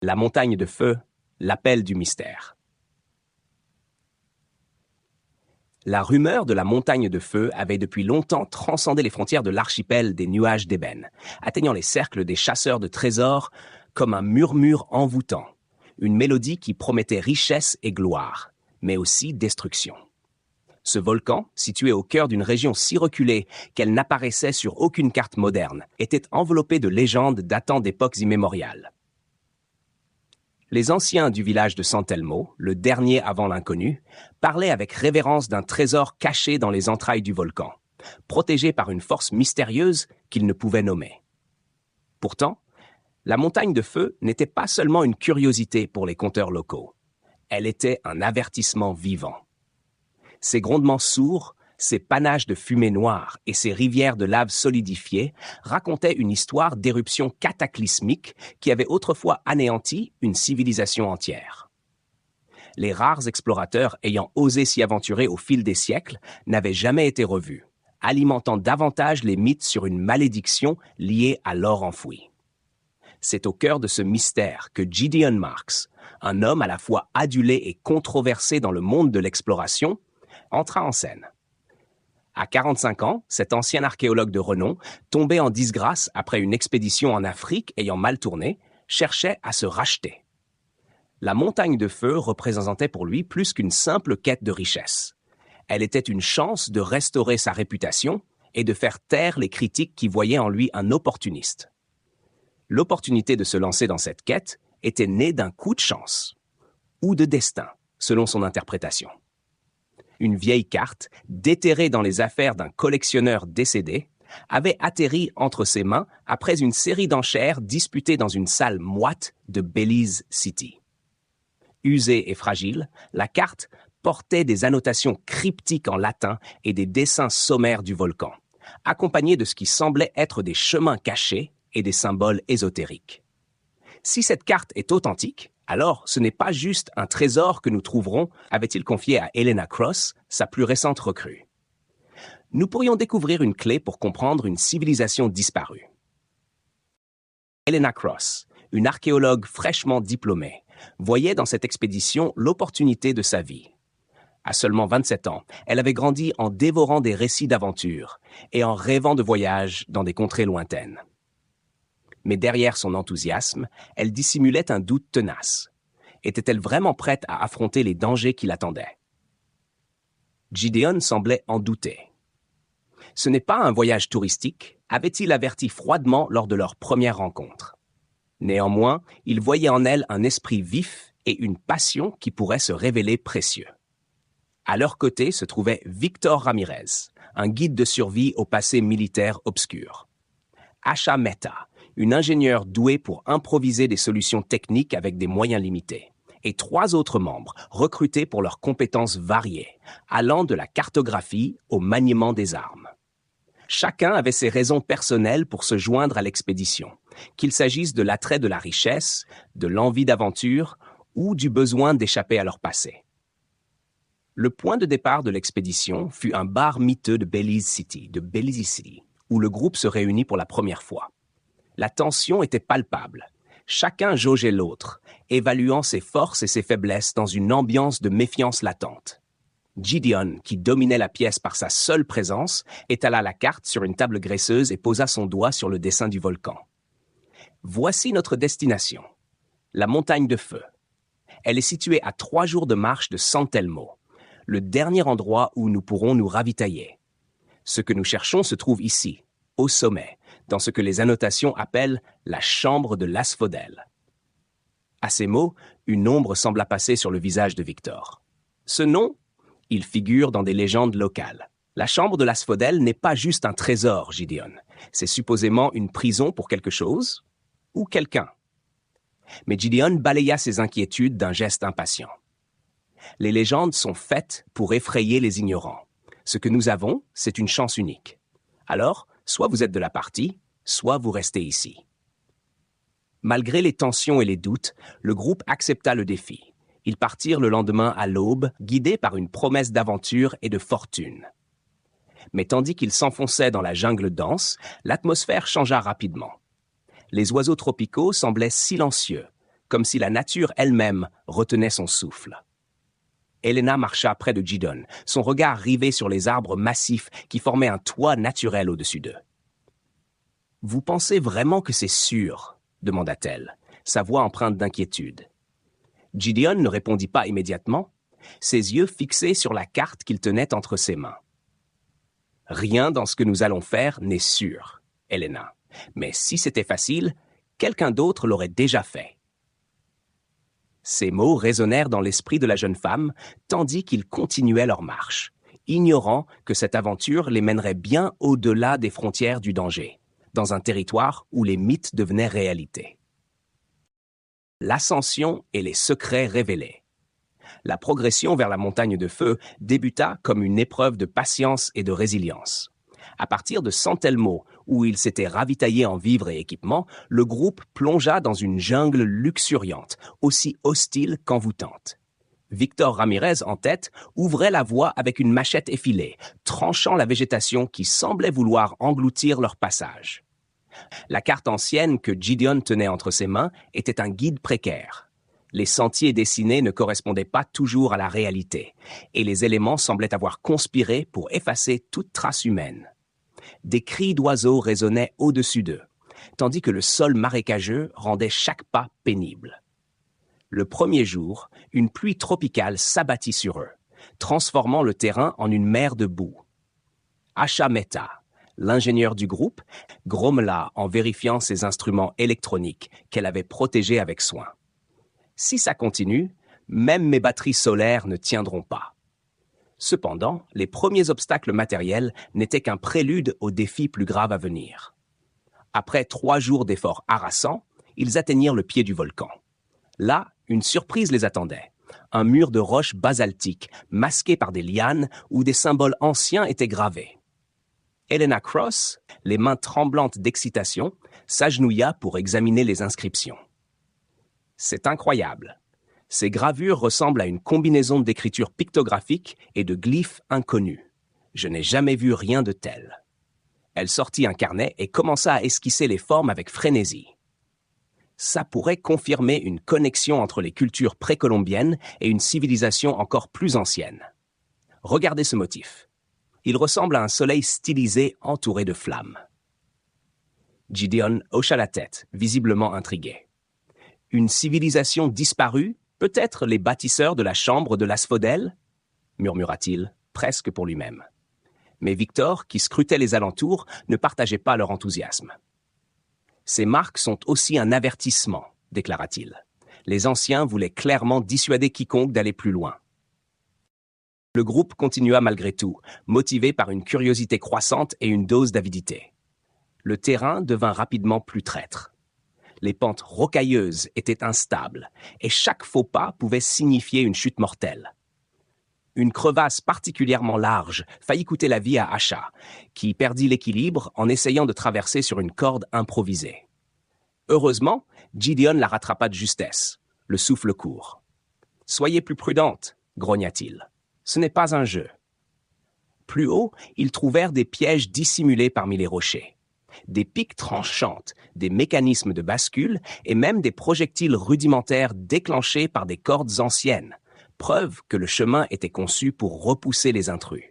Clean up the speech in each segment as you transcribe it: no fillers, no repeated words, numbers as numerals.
La montagne de feu, l'appel du mystère. La rumeur de la montagne de feu avait depuis longtemps transcendé les frontières de l'archipel des nuages d'ébène, atteignant les cercles des chasseurs de trésors comme un murmure envoûtant, une mélodie qui promettait richesse et gloire, mais aussi destruction. Ce volcan, situé au cœur d'une région si reculée qu'elle n'apparaissait sur aucune carte moderne, était enveloppé de légendes datant d'époques immémoriales. Les anciens du village de San Telmo, le dernier avant l'inconnu, parlaient avec révérence d'un trésor caché dans les entrailles du volcan, protégé par une force mystérieuse qu'ils ne pouvaient nommer. Pourtant, la montagne de feu n'était pas seulement une curiosité pour les conteurs locaux. Elle était un avertissement vivant. Ses grondements sourds, ses panaches de fumée noire et ses rivières de lave solidifiée racontaient une histoire d'éruption cataclysmique qui avait autrefois anéanti une civilisation entière. Les rares explorateurs ayant osé s'y aventurer au fil des siècles n'avaient jamais été revus, alimentant davantage les mythes sur une malédiction liée à l'or enfoui. C'est au cœur de ce mystère que Gideon Marks, un homme à la fois adulé et controversé dans le monde de l'exploration, entra en scène. À 45 ans, cet ancien archéologue de renom, tombé en disgrâce après une expédition en Afrique ayant mal tourné, cherchait à se racheter. La montagne de feu représentait pour lui plus qu'une simple quête de richesse. Elle était une chance de restaurer sa réputation et de faire taire les critiques qui voyaient en lui un opportuniste. L'opportunité de se lancer dans cette quête était née d'un coup de chance, ou de destin, selon son interprétation. Une vieille carte, déterrée dans les affaires d'un collectionneur décédé, avait atterri entre ses mains après une série d'enchères disputées dans une salle moite de Belize City. Usée et fragile, la carte portait des annotations cryptiques en latin et des dessins sommaires du volcan, accompagnés de ce qui semblait être des chemins cachés et des symboles ésotériques. Si cette carte est authentique, alors ce n'est pas juste un trésor que nous trouverons, avait-il confié à Helena Cross, sa plus récente recrue. Nous pourrions découvrir une clé pour comprendre une civilisation disparue. Helena Cross, une archéologue fraîchement diplômée, voyait dans cette expédition l'opportunité de sa vie. À seulement 27 ans, elle avait grandi en dévorant des récits d'aventure et en rêvant de voyages dans des contrées lointaines. Mais derrière son enthousiasme, elle dissimulait un doute tenace. Était-elle vraiment prête à affronter les dangers qui l'attendaient? Gideon semblait en douter. Ce n'est pas un voyage touristique, avait-il averti froidement lors de leur première rencontre. Néanmoins, il voyait en elle un esprit vif et une passion qui pourraient se révéler précieux. À leur côté se trouvait Victor Ramirez, un guide de survie au passé militaire obscur. Asha Mehta, une ingénieure douée pour improviser des solutions techniques avec des moyens limités, et 3 autres membres recrutés pour leurs compétences variées, allant de la cartographie au maniement des armes. Chacun avait ses raisons personnelles pour se joindre à l'expédition, qu'il s'agisse de l'attrait de la richesse, de l'envie d'aventure ou du besoin d'échapper à leur passé. Le point de départ de l'expédition fut un bar miteux de Belize City, où le groupe se réunit pour la première fois. La tension était palpable. Chacun jaugeait l'autre, évaluant ses forces et ses faiblesses dans une ambiance de méfiance latente. Gideon, qui dominait la pièce par sa seule présence, étala la carte sur une table graisseuse et posa son doigt sur le dessin du volcan. Voici notre destination, la montagne de feu. Elle est située à 3 jours de marche de San Telmo, le dernier endroit où nous pourrons nous ravitailler. Ce que nous cherchons se trouve ici, au sommet, dans ce que les annotations appellent la chambre de l'asphodèle. À ces mots, une ombre sembla passer sur le visage de Victor. Ce nom, il figure dans des légendes locales. La chambre de l'asphodèle n'est pas juste un trésor, Gideon. C'est supposément une prison pour quelque chose ou quelqu'un. Mais Gideon balaya ses inquiétudes d'un geste impatient. Les légendes sont faites pour effrayer les ignorants. Ce que nous avons, c'est une chance unique. Alors, soit vous êtes de la partie, soit vous restez ici. Malgré les tensions et les doutes, le groupe accepta le défi. Ils partirent le lendemain à l'aube, guidés par une promesse d'aventure et de fortune. Mais tandis qu'ils s'enfonçaient dans la jungle dense, l'atmosphère changea rapidement. Les oiseaux tropicaux semblaient silencieux, comme si la nature elle-même retenait son souffle. Elena marcha près de Gideon, son regard rivé sur les arbres massifs qui formaient un toit naturel au-dessus d'eux. « Vous pensez vraiment que c'est sûr ?» demanda-t-elle, sa voix empreinte d'inquiétude. Gideon ne répondit pas immédiatement, ses yeux fixés sur la carte qu'il tenait entre ses mains. « Rien dans ce que nous allons faire n'est sûr, Elena. Mais si c'était facile, quelqu'un d'autre l'aurait déjà fait. » Ces mots résonnèrent dans l'esprit de la jeune femme, tandis qu'ils continuaient leur marche, ignorant que cette aventure les mènerait bien au-delà des frontières du danger, dans un territoire où les mythes devenaient réalité. L'ascension et les secrets révélés. La progression vers la montagne de feu débuta comme une épreuve de patience et de résilience. À partir de San Telmo, où il s'était ravitaillé en vivres et équipements, le groupe plongea dans une jungle luxuriante, aussi hostile qu'envoûtante. Victor Ramirez, en tête, ouvrait la voie avec une machette effilée, tranchant la végétation qui semblait vouloir engloutir leur passage. La carte ancienne que Gideon tenait entre ses mains était un guide précaire. Les sentiers dessinés ne correspondaient pas toujours à la réalité, et les éléments semblaient avoir conspiré pour effacer toute trace humaine. Des cris d'oiseaux résonnaient au-dessus d'eux, tandis que le sol marécageux rendait chaque pas pénible. Le premier jour, une pluie tropicale s'abattit sur eux, transformant le terrain en une mer de boue. Asha Mehta, l'ingénieur du groupe, grommela en vérifiant ses instruments électroniques qu'elle avait protégés avec soin. « Si ça continue, même mes batteries solaires ne tiendront pas. » Cependant, les premiers obstacles matériels n'étaient qu'un prélude aux défis plus graves à venir. Après 3 jours d'efforts harassants, ils atteignirent le pied du volcan. Là, une surprise les attendait. Un mur de roches basaltiques, masqué par des lianes où des symboles anciens étaient gravés. Elena Cross, les mains tremblantes d'excitation, s'agenouilla pour examiner les inscriptions. « C'est incroyable. Ces gravures ressemblent à une combinaison d'écritures pictographiques et de glyphes inconnus. Je n'ai jamais vu rien de tel. » Elle sortit un carnet et commença à esquisser les formes avec frénésie. Ça pourrait confirmer une connexion entre les cultures précolombiennes et une civilisation encore plus ancienne. Regardez ce motif. Il ressemble à un soleil stylisé entouré de flammes. Gideon hocha la tête, visiblement intrigué. Une civilisation disparue, peut-être les bâtisseurs de la chambre de l'asphodèle, murmura-t-il, presque pour lui-même. Mais Victor, qui scrutait les alentours, ne partageait pas leur enthousiasme. « Ces marques sont aussi un avertissement, déclara-t-il. Les anciens voulaient clairement dissuader quiconque d'aller plus loin. » Le groupe continua malgré tout, motivé par une curiosité croissante et une dose d'avidité. Le terrain devint rapidement plus traître. Les pentes rocailleuses étaient instables, et chaque faux pas pouvait signifier une chute mortelle. Une crevasse particulièrement large faillit coûter la vie à Asha, qui perdit l'équilibre en essayant de traverser sur une corde improvisée. Heureusement, Gideon la rattrapa de justesse, le souffle court. « Soyez plus prudente, grogna-t-il. Ce n'est pas un jeu. » Plus haut, ils trouvèrent des pièges dissimulés parmi les rochers. Des pics tranchantes, des mécanismes de bascule et même des projectiles rudimentaires déclenchés par des cordes anciennes, preuve que le chemin était conçu pour repousser les intrus.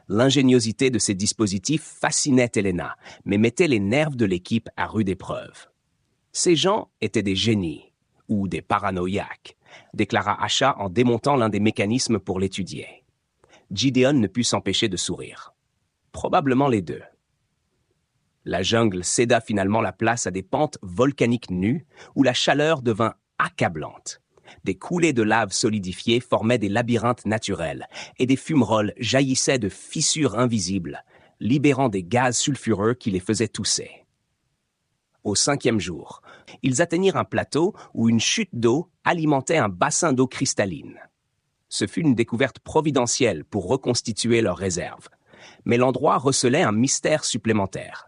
L'ingéniosité de ces dispositifs fascinait Elena, mais mettait les nerfs de l'équipe à rude épreuve. Ces gens étaient des génies, ou des paranoïaques, déclara Asha en démontant l'un des mécanismes pour l'étudier. Gideon ne put s'empêcher de sourire. Probablement les deux. La jungle céda finalement la place à des pentes volcaniques nues où la chaleur devint accablante. Des coulées de lave solidifiées formaient des labyrinthes naturels et des fumerolles jaillissaient de fissures invisibles, libérant des gaz sulfureux qui les faisaient tousser. Au 5e jour, ils atteignirent un plateau où une chute d'eau alimentait un bassin d'eau cristalline. Ce fut une découverte providentielle pour reconstituer leurs réserves, mais l'endroit recelait un mystère supplémentaire.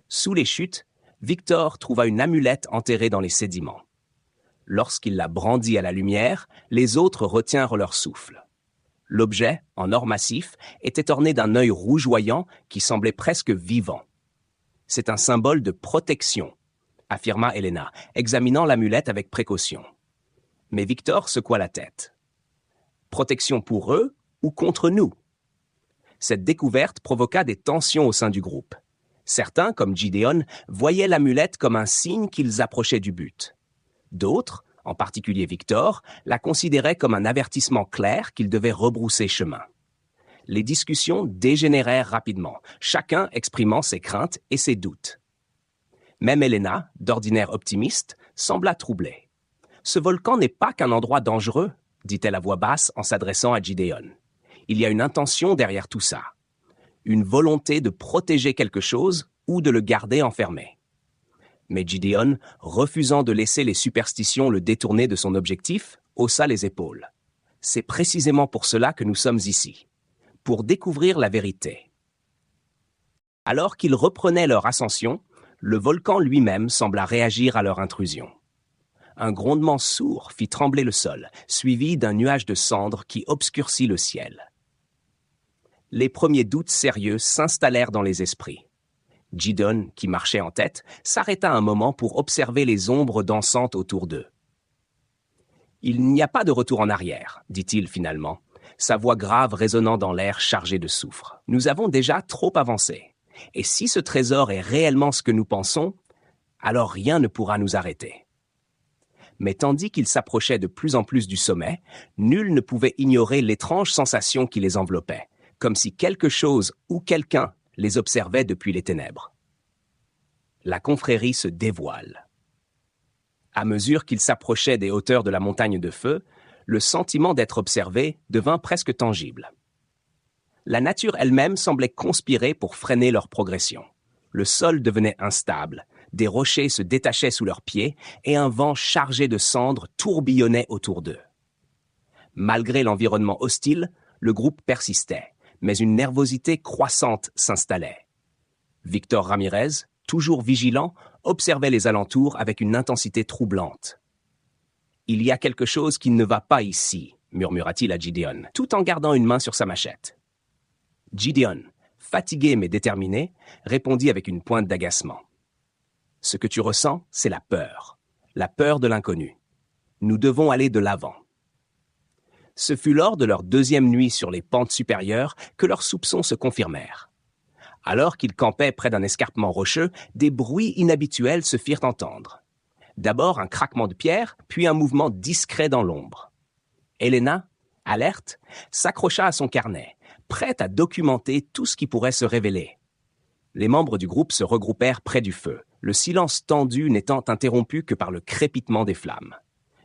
Sous les chutes, Victor trouva une amulette enterrée dans les sédiments. Lorsqu'il la brandit à la lumière, les autres retinrent leur souffle. L'objet, en or massif, était orné d'un œil rougeoyant qui semblait presque vivant. C'est un symbole de protection, affirma Elena, examinant l'amulette avec précaution. Mais Victor secoua la tête. Protection pour eux ou contre nous? Cette découverte provoqua des tensions au sein du groupe. Certains, comme Gideon, voyaient l'amulette comme un signe qu'ils approchaient du but. D'autres, en particulier Victor, la considéraient comme un avertissement clair qu'ils devaient rebrousser chemin. Les discussions dégénérèrent rapidement, chacun exprimant ses craintes et ses doutes. Même Elena, d'ordinaire optimiste, sembla troublée. « Ce volcan n'est pas qu'un endroit dangereux », dit-elle à voix basse en s'adressant à Gideon. « Il y a une intention derrière tout ça. Une volonté de protéger quelque chose ou de le garder enfermé. » Mais Gideon, refusant de laisser les superstitions le détourner de son objectif, haussa les épaules. « C'est précisément pour cela que nous sommes ici. Pour découvrir la vérité. » Alors qu'ils reprenaient leur ascension, le volcan lui-même sembla réagir à leur intrusion. Un grondement sourd fit trembler le sol, suivi d'un nuage de cendres qui obscurcit le ciel. Les premiers doutes sérieux s'installèrent dans les esprits. Gideon, qui marchait en tête, s'arrêta un moment pour observer les ombres dansantes autour d'eux. « Il n'y a pas de retour en arrière, » dit-il finalement, sa voix grave résonnant dans l'air chargé de soufre. « Nous avons déjà trop avancé. Et si ce trésor est réellement ce que nous pensons, alors rien ne pourra nous arrêter. » Mais tandis qu'ils s'approchaient de plus en plus du sommet, nul ne pouvait ignorer l'étrange sensation qui les enveloppait, comme si quelque chose ou quelqu'un les observait depuis les ténèbres. La confrérie se dévoile. À mesure qu'ils s'approchaient des hauteurs de la montagne de feu, le sentiment d'être observé devint presque tangible. La nature elle-même semblait conspirer pour freiner leur progression. Le sol devenait instable, des rochers se détachaient sous leurs pieds et un vent chargé de cendres tourbillonnait autour d'eux. Malgré l'environnement hostile, le groupe persistait, mais une nervosité croissante s'installait. Victor Ramirez, toujours vigilant, observait les alentours avec une intensité troublante. « Il y a quelque chose qui ne va pas ici », murmura-t-il à Gideon, tout en gardant une main sur sa machette. Gideon, fatigué mais déterminé, répondit avec une pointe d'agacement. « Ce que tu ressens, c'est la peur de l'inconnu. Nous devons aller de l'avant. » Ce fut lors de leur deuxième nuit sur les pentes supérieures que leurs soupçons se confirmèrent. Alors qu'ils campaient près d'un escarpement rocheux, des bruits inhabituels se firent entendre. D'abord un craquement de pierre, puis un mouvement discret dans l'ombre. Elena, alerte, s'accrocha à son carnet, prête à documenter tout ce qui pourrait se révéler. Les membres du groupe se regroupèrent près du feu, le silence tendu n'étant interrompu que par le crépitement des flammes.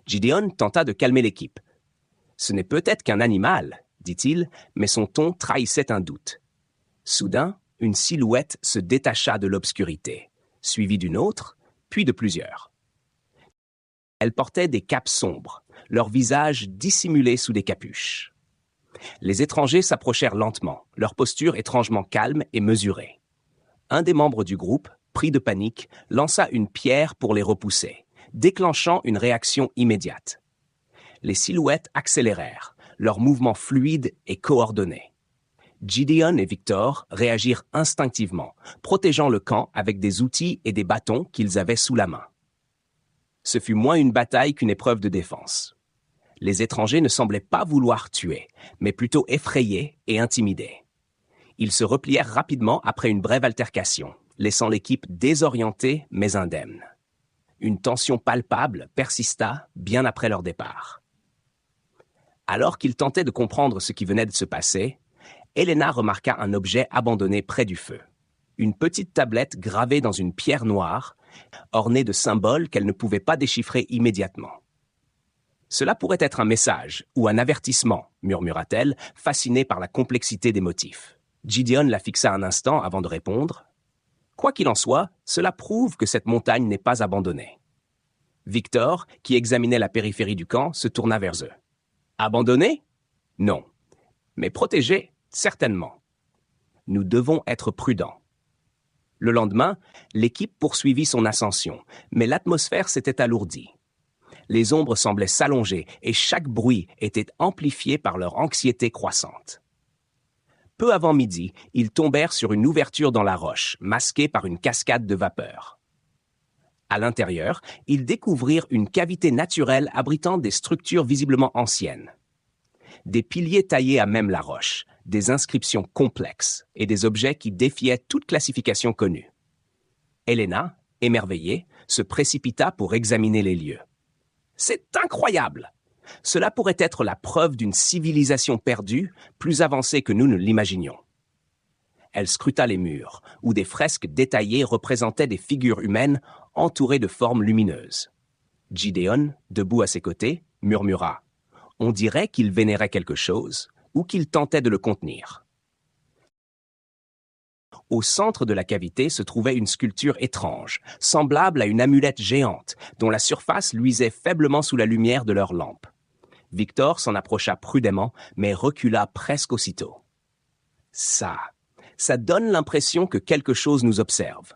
Gideon tenta de calmer l'équipe. « Ce n'est peut-être qu'un animal, » dit-il, mais son ton trahissait un doute. Soudain, une silhouette se détacha de l'obscurité, suivie d'une autre, puis de plusieurs. Elles portaient des capes sombres, leurs visages dissimulés sous des capuches. Les étrangers s'approchèrent lentement, leur posture étrangement calme et mesurée. Un des membres du groupe, pris de panique, lança une pierre pour les repousser, déclenchant une réaction immédiate. Les silhouettes accélérèrent, leurs mouvements fluides et coordonnés. Gideon et Victor réagirent instinctivement, protégeant le camp avec des outils et des bâtons qu'ils avaient sous la main. Ce fut moins une bataille qu'une épreuve de défense. Les étrangers ne semblaient pas vouloir tuer, mais plutôt effrayés et intimidés. Ils se replièrent rapidement après une brève altercation, laissant l'équipe désorientée mais indemne. Une tension palpable persista bien après leur départ. Alors qu'ils tentaient de comprendre ce qui venait de se passer, Elena remarqua un objet abandonné près du feu. Une petite tablette gravée dans une pierre noire, ornée de symboles qu'elle ne pouvait pas déchiffrer immédiatement. « Cela pourrait être un message ou un avertissement, » murmura-t-elle, fascinée par la complexité des motifs. Gideon la fixa un instant avant de répondre. « Quoi qu'il en soit, cela prouve que cette montagne n'est pas abandonnée. » Victor, qui examinait la périphérie du camp, se tourna vers eux. « Abandonnée ? Non. Mais protégée ? Certainement. Nous devons être prudents. » Le lendemain, l'équipe poursuivit son ascension, mais l'atmosphère s'était alourdie. Les ombres semblaient s'allonger et chaque bruit était amplifié par leur anxiété croissante. Peu avant midi, ils tombèrent sur une ouverture dans la roche, masquée par une cascade de vapeur. À l'intérieur, ils découvrirent une cavité naturelle abritant des structures visiblement anciennes. Des piliers taillés à même la roche, des inscriptions complexes et des objets qui défiaient toute classification connue. Helena, émerveillée, se précipita pour examiner les lieux. « C'est incroyable! Cela pourrait être la preuve d'une civilisation perdue, plus avancée que nous ne l'imaginions. » Elle scruta les murs, où des fresques détaillées représentaient des figures humaines entourées de formes lumineuses. Gideon, debout à ses côtés, murmura « On dirait qu'il vénérait quelque chose, ou qu'il tentait de le contenir. » Au centre de la cavité se trouvait une sculpture étrange, semblable à une amulette géante, dont la surface luisait faiblement sous la lumière de leurs lampes. Victor s'en approcha prudemment, mais recula presque aussitôt. Ça donne l'impression que quelque chose nous observe.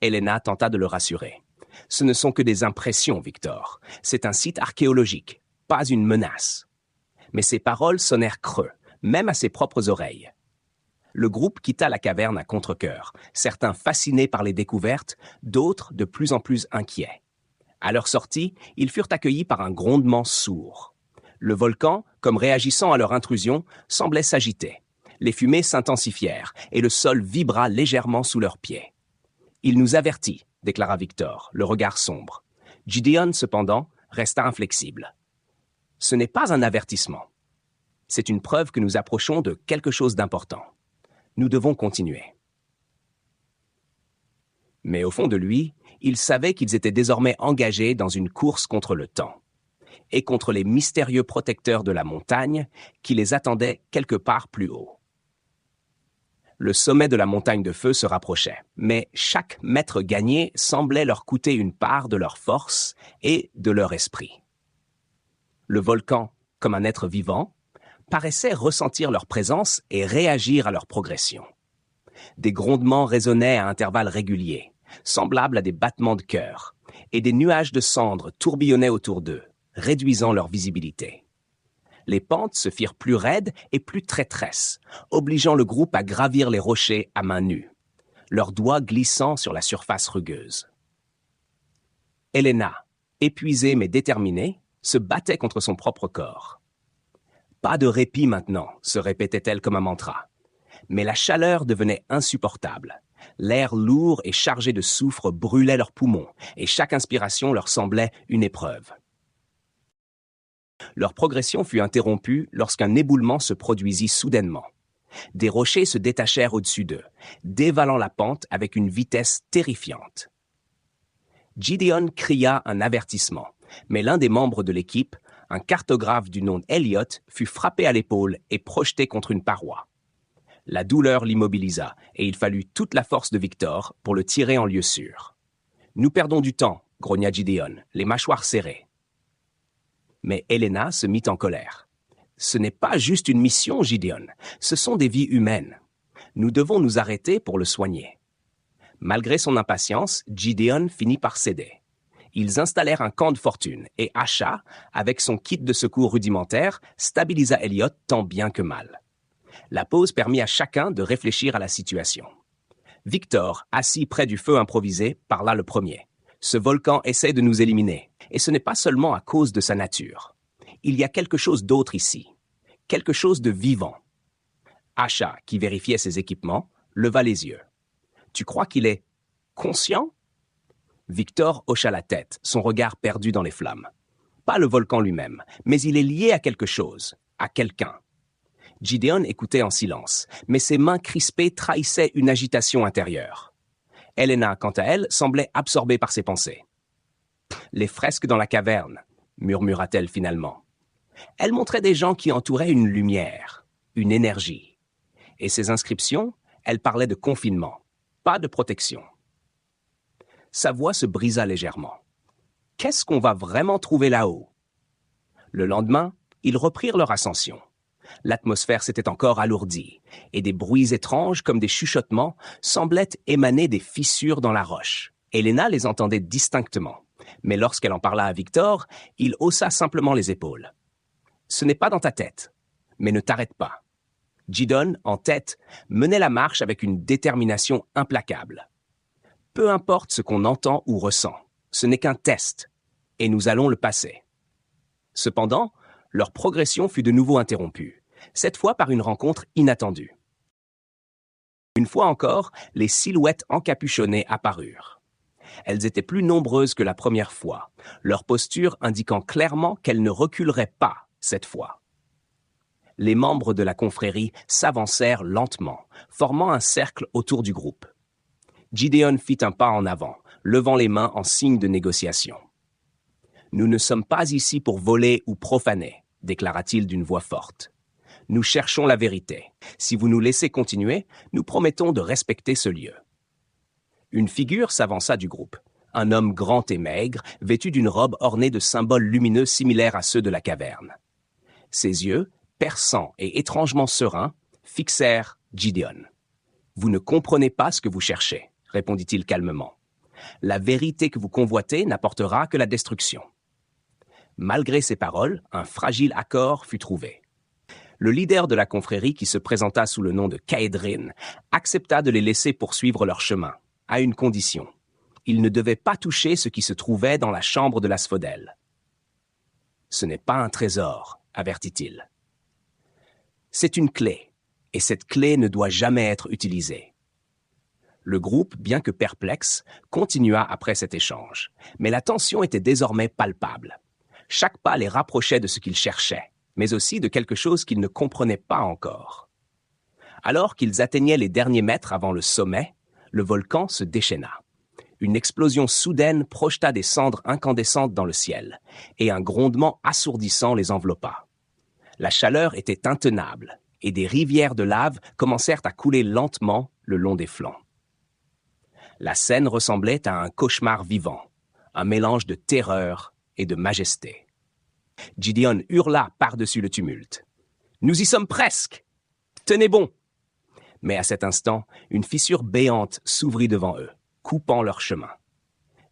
Helena tenta de le rassurer. Ce ne sont que des impressions, Victor. C'est un site archéologique, pas une menace. Mais ses paroles sonnèrent creux, même à ses propres oreilles. Le groupe quitta la caverne à contre-cœur, certains fascinés par les découvertes, d'autres de plus en plus inquiets. À leur sortie, ils furent accueillis par un grondement sourd. Le volcan, comme réagissant à leur intrusion, semblait s'agiter. Les fumées s'intensifièrent et le sol vibra légèrement sous leurs pieds. « Il nous avertit », déclara Victor, le regard sombre. Gideon, cependant, resta inflexible. « Ce n'est pas un avertissement. C'est une preuve que nous approchons de quelque chose d'important. Nous devons continuer. » Mais au fond de lui, il savait qu'ils étaient désormais engagés dans une course contre le temps et contre les mystérieux protecteurs de la montagne qui les attendaient quelque part plus haut. Le sommet de la montagne de feu se rapprochait, mais chaque mètre gagné semblait leur coûter une part de leur force et de leur esprit. Le volcan, comme un être vivant, paraissait ressentir leur présence et réagir à leur progression. Des grondements résonnaient à intervalles réguliers, semblables à des battements de cœur, et des nuages de cendres tourbillonnaient autour d'eux, réduisant leur visibilité. Les pentes se firent plus raides et plus traîtresses, obligeant le groupe à gravir les rochers à main nue, leurs doigts glissant sur la surface rugueuse. Helena, épuisée mais déterminée, se battait contre son propre corps. « Pas de répit maintenant », se répétait-elle comme un mantra. Mais la chaleur devenait insupportable. L'air lourd et chargé de soufre brûlait leurs poumons, et chaque inspiration leur semblait une épreuve. Leur progression fut interrompue lorsqu'un éboulement se produisit soudainement. Des rochers se détachèrent au-dessus d'eux, dévalant la pente avec une vitesse terrifiante. Gideon cria un avertissement, mais l'un des membres de l'équipe, un cartographe du nom Elliot, fut frappé à l'épaule et projeté contre une paroi. La douleur l'immobilisa et il fallut toute la force de Victor pour le tirer en lieu sûr. « Nous perdons du temps », grogna Gideon, les mâchoires serrées. Mais Helena se mit en colère. « Ce n'est pas juste une mission, Gideon, ce sont des vies humaines. Nous devons nous arrêter pour le soigner. » Malgré son impatience, Gideon finit par céder. Ils installèrent un camp de fortune et Asha, avec son kit de secours rudimentaire, stabilisa Elliot tant bien que mal. La pause permit à chacun de réfléchir à la situation. Victor, assis près du feu improvisé, parla le premier. « Ce volcan essaie de nous éliminer, et ce n'est pas seulement à cause de sa nature. Il y a quelque chose d'autre ici, quelque chose de vivant. » Asha, qui vérifiait ses équipements, leva les yeux. « Tu crois qu'il est conscient ?» Victor hocha la tête, son regard perdu dans les flammes. Pas le volcan lui-même, mais il est lié à quelque chose, à quelqu'un. Gideon écoutait en silence, mais ses mains crispées trahissaient une agitation intérieure. Helena, quant à elle, semblait absorbée par ses pensées. « Les fresques dans la caverne », murmura-t-elle finalement. Elles montraient des gens qui entouraient une lumière, une énergie. Et ces inscriptions, elles parlaient de confinement, pas de protection. Sa voix se brisa légèrement. « Qu'est-ce qu'on va vraiment trouver là-haut » Le lendemain, ils reprirent leur ascension. L'atmosphère s'était encore alourdie, et des bruits étranges comme des chuchotements semblaient émaner des fissures dans la roche. Helena les entendait distinctement, mais lorsqu'elle en parla à Victor, il haussa simplement les épaules. « Ce n'est pas dans ta tête, mais ne t'arrête pas. » Gideon, en tête, menait la marche avec une détermination implacable. Peu importe ce qu'on entend ou ressent, Ce n'est qu'un test, et nous allons le passer. » Cependant, leur progression fut de nouveau interrompue, cette fois par une rencontre inattendue. Une fois encore, les silhouettes encapuchonnées apparurent. Elles étaient plus nombreuses que la première fois, leur posture indiquant clairement qu'elles ne reculeraient pas cette fois. Les membres de la confrérie s'avancèrent lentement, formant un cercle autour du groupe. Gideon fit un pas en avant, levant les mains en signe de négociation. « Nous ne sommes pas ici pour voler ou profaner, » déclara-t-il d'une voix forte. « Nous cherchons la vérité. Si vous nous laissez continuer, nous promettons de respecter ce lieu. » Une figure s'avança du groupe, un homme grand et maigre, vêtu d'une robe ornée de symboles lumineux similaires à ceux de la caverne. Ses yeux, perçants et étrangement sereins, fixèrent Gideon. « Vous ne comprenez pas ce que vous cherchez, » répondit-il calmement. « La vérité que vous convoitez n'apportera que la destruction. » Malgré ces paroles, un fragile accord fut trouvé. Le leader de la confrérie, qui se présenta sous le nom de Caedrin, accepta de les laisser poursuivre leur chemin, à une condition. Ils ne devaient pas toucher ce qui se trouvait dans la chambre de l'asphodèle. « Ce n'est pas un trésor, » avertit-il. « C'est une clé, et cette clé ne doit jamais être utilisée. » Le groupe, bien que perplexe, continua après cet échange, mais la tension était désormais palpable. Chaque pas les rapprochait de ce qu'ils cherchaient, mais aussi de quelque chose qu'ils ne comprenaient pas encore. Alors qu'ils atteignaient les derniers mètres avant le sommet, le volcan se déchaîna. Une explosion soudaine projeta des cendres incandescentes dans le ciel, et un grondement assourdissant les enveloppa. La chaleur était intenable, et des rivières de lave commencèrent à couler lentement le long des flancs. La scène ressemblait à un cauchemar vivant, un mélange de terreur et de majesté. Gideon hurla par-dessus le tumulte. « Nous y sommes presque! Tenez bon !» Mais à cet instant, une fissure béante s'ouvrit devant eux, coupant leur chemin.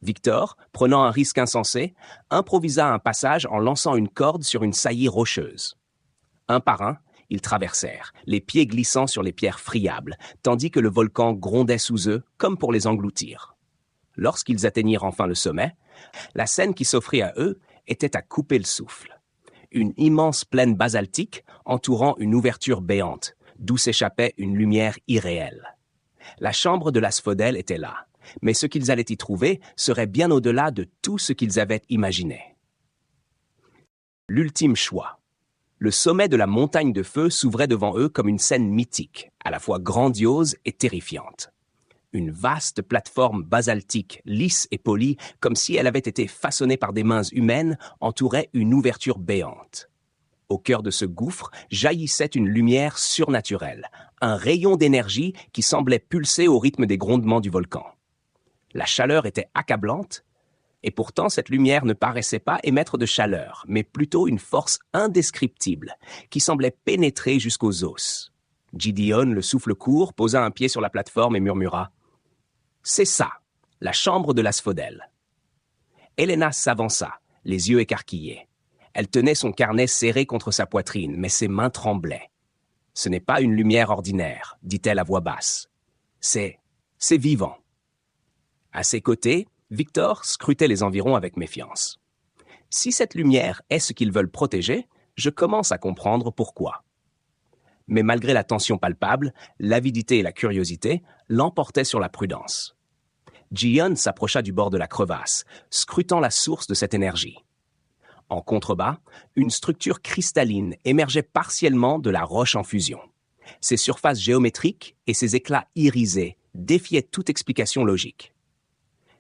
Victor, prenant un risque insensé, improvisa un passage en lançant une corde sur une saillie rocheuse. Un par un, ils traversèrent, les pieds glissant sur les pierres friables, tandis que le volcan grondait sous eux comme pour les engloutir. Lorsqu'ils atteignirent enfin le sommet, la scène qui s'offrit à eux était à couper le souffle. Une immense plaine basaltique entourant une ouverture béante, d'où s'échappait une lumière irréelle. La chambre de l'asphodèle était là, mais ce qu'ils allaient y trouver serait bien au-delà de tout ce qu'ils avaient imaginé. L'ultime choix. Le sommet de la montagne de feu s'ouvrait devant eux comme une scène mythique, à la fois grandiose et terrifiante. Une vaste plateforme basaltique, lisse et polie, comme si elle avait été façonnée par des mains humaines, entourait une ouverture béante. Au cœur de ce gouffre jaillissait une lumière surnaturelle, un rayon d'énergie qui semblait pulser au rythme des grondements du volcan. La chaleur était accablante, et pourtant cette lumière ne paraissait pas émettre de chaleur, mais plutôt une force indescriptible qui semblait pénétrer jusqu'aux os. Gideon, le souffle court, posa un pied sur la plateforme et murmura « C'est ça, la chambre de l'asphodèle. » Helena s'avança, les yeux écarquillés. Elle tenait son carnet serré contre sa poitrine, mais ses mains tremblaient. « Ce n'est pas une lumière ordinaire, » dit-elle à voix basse. « C'est vivant. » À ses côtés, Victor scrutait les environs avec méfiance. « Si cette lumière est ce qu'ils veulent protéger, je commence à comprendre pourquoi. » Mais malgré la tension palpable, l'avidité et la curiosité l'emportaient sur la prudence. Gideon s'approcha du bord de la crevasse, scrutant la source de cette énergie. En contrebas, une structure cristalline émergeait partiellement de la roche en fusion. Ses surfaces géométriques et ses éclats irisés défiaient toute explication logique.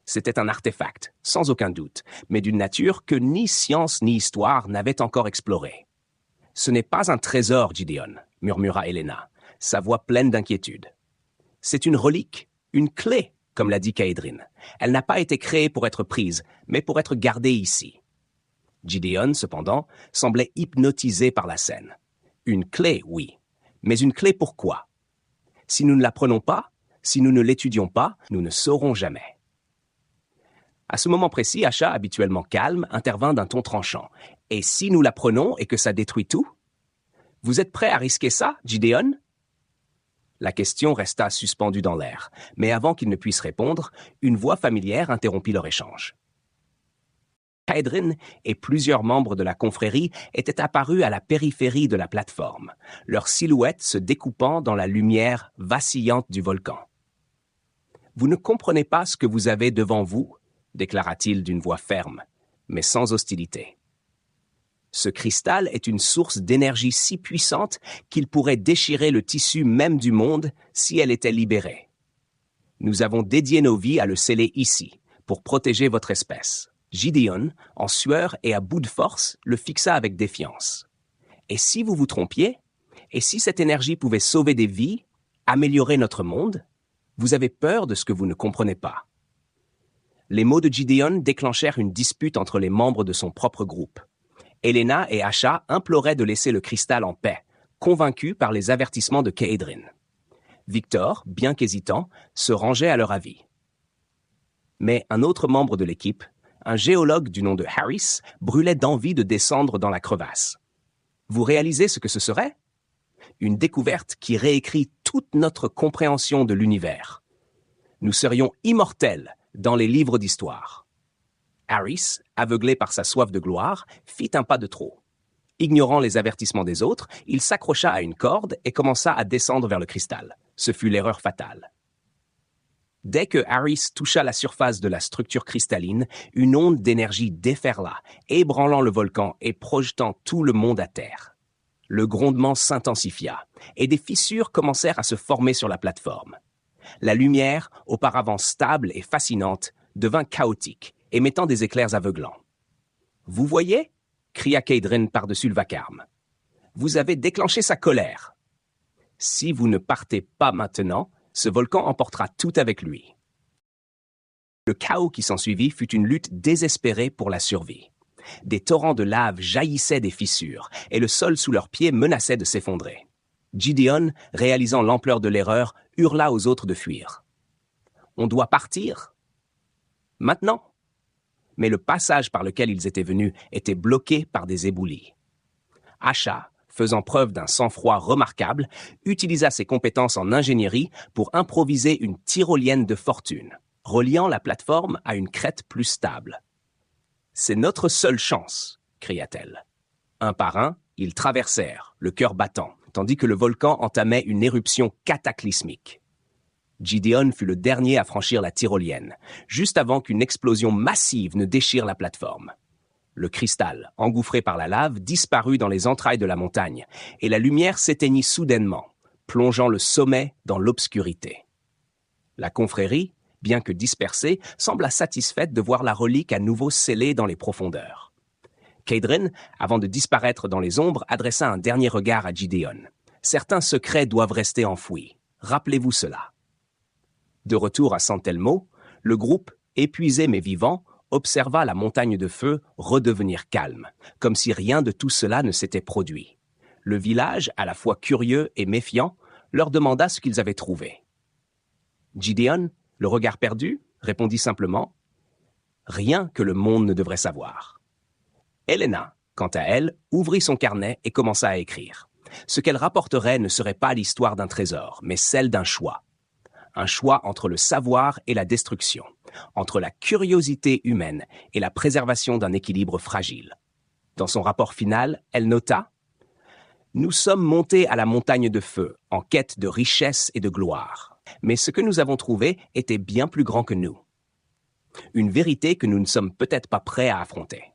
C'était un artefact, sans aucun doute, mais d'une nature que ni science ni histoire n'avaient encore explorée. « Ce n'est pas un trésor, Gideon, » murmura Helena, sa voix pleine d'inquiétude. « C'est une relique, une clé, comme l'a dit Caedrin. Elle n'a pas été créée pour être prise, mais pour être gardée ici. » Gideon, cependant, semblait hypnotisé par la scène. Une clé, oui, mais une clé pourquoi? Si nous ne la prenons pas, si nous ne l'étudions pas, nous ne saurons jamais. À ce moment précis, Asha, habituellement calme, intervint d'un ton tranchant. « Et si nous la prenons et que ça détruit tout? Vous êtes prêt à risquer ça, Gideon ?» La question resta suspendue dans l'air, mais avant qu'il ne puisse répondre, une voix familière interrompit leur échange. Caedrin et plusieurs membres de la confrérie étaient apparus à la périphérie de la plateforme, leurs silhouettes se découpant dans la lumière vacillante du volcan. « Vous ne comprenez pas ce que vous avez devant vous » déclara-t-il d'une voix ferme, mais sans hostilité. Ce cristal est une source d'énergie si puissante qu'il pourrait déchirer le tissu même du monde si elle était libérée. Nous avons dédié nos vies à le sceller ici, pour protéger votre espèce. Gideon, en sueur et à bout de force, le fixa avec défiance. Et si vous vous trompiez? Et si cette énergie pouvait sauver des vies, améliorer notre monde? Vous avez peur de ce que vous ne comprenez pas. Les mots de Gideon déclenchèrent une dispute entre les membres de son propre groupe. Elena et Asha imploraient de laisser le cristal en paix, convaincus par les avertissements de Caedrin. Victor, bien qu'hésitant, se rangeait à leur avis. Mais un autre membre de l'équipe, un géologue du nom de Harris, brûlait d'envie de descendre dans la crevasse. Vous réalisez ce que ce serait? Une découverte qui réécrit toute notre compréhension de l'univers. Nous serions immortels dans les livres d'histoire. Harris, aveuglé par sa soif de gloire, fit un pas de trop. Ignorant les avertissements des autres, il s'accrocha à une corde et commença à descendre vers le cristal. Ce fut l'erreur fatale. Dès que Harris toucha la surface de la structure cristalline, une onde d'énergie déferla, ébranlant le volcan et projetant tout le monde à terre. Le grondement s'intensifia, et des fissures commencèrent à se former sur la plateforme. La lumière, auparavant stable et fascinante, devint chaotique, émettant des éclairs aveuglants. « Vous voyez » cria Caedrin par-dessus le vacarme. « Vous avez déclenché sa colère. Si vous ne partez pas maintenant, ce volcan emportera tout avec lui. » Le chaos qui s'ensuivit fut une lutte désespérée pour la survie. Des torrents de lave jaillissaient des fissures, et le sol sous leurs pieds menaçait de s'effondrer. Gideon, réalisant l'ampleur de l'erreur, hurla aux autres de fuir. « On doit partir ?»« Maintenant !» Mais le passage par lequel ils étaient venus était bloqué par des éboulis. Asha, faisant preuve d'un sang-froid remarquable, utilisa ses compétences en ingénierie pour improviser une tyrolienne de fortune, reliant la plateforme à une crête plus stable. « C'est notre seule chance !» cria-t-elle. Un par un, ils traversèrent, le cœur battant, tandis que le volcan entamait une éruption cataclysmique. Gideon fut le dernier à franchir la tyrolienne, juste avant qu'une explosion massive ne déchire la plateforme. Le cristal, engouffré par la lave, disparut dans les entrailles de la montagne, et la lumière s'éteignit soudainement, plongeant le sommet dans l'obscurité. La confrérie, bien que dispersée, sembla satisfaite de voir la relique à nouveau scellée dans les profondeurs. Caedrin, avant de disparaître dans les ombres, adressa un dernier regard à Gideon. Certains secrets doivent rester enfouis. Rappelez-vous cela. De retour à San Telmo, le groupe, épuisé mais vivant, observa la montagne de feu redevenir calme, comme si rien de tout cela ne s'était produit. Le village, à la fois curieux et méfiant, leur demanda ce qu'ils avaient trouvé. Gideon, le regard perdu, répondit simplement « Rien que le monde ne devrait savoir ». Elena, quant à elle, ouvrit son carnet et commença à écrire. Ce qu'elle rapporterait ne serait pas l'histoire d'un trésor, mais celle d'un choix. Un choix entre le savoir et la destruction, entre la curiosité humaine et la préservation d'un équilibre fragile. Dans son rapport final, elle nota « Nous sommes montés à la montagne de feu, en quête de richesse et de gloire. Mais ce que nous avons trouvé était bien plus grand que nous. Une vérité que nous ne sommes peut-être pas prêts à affronter. »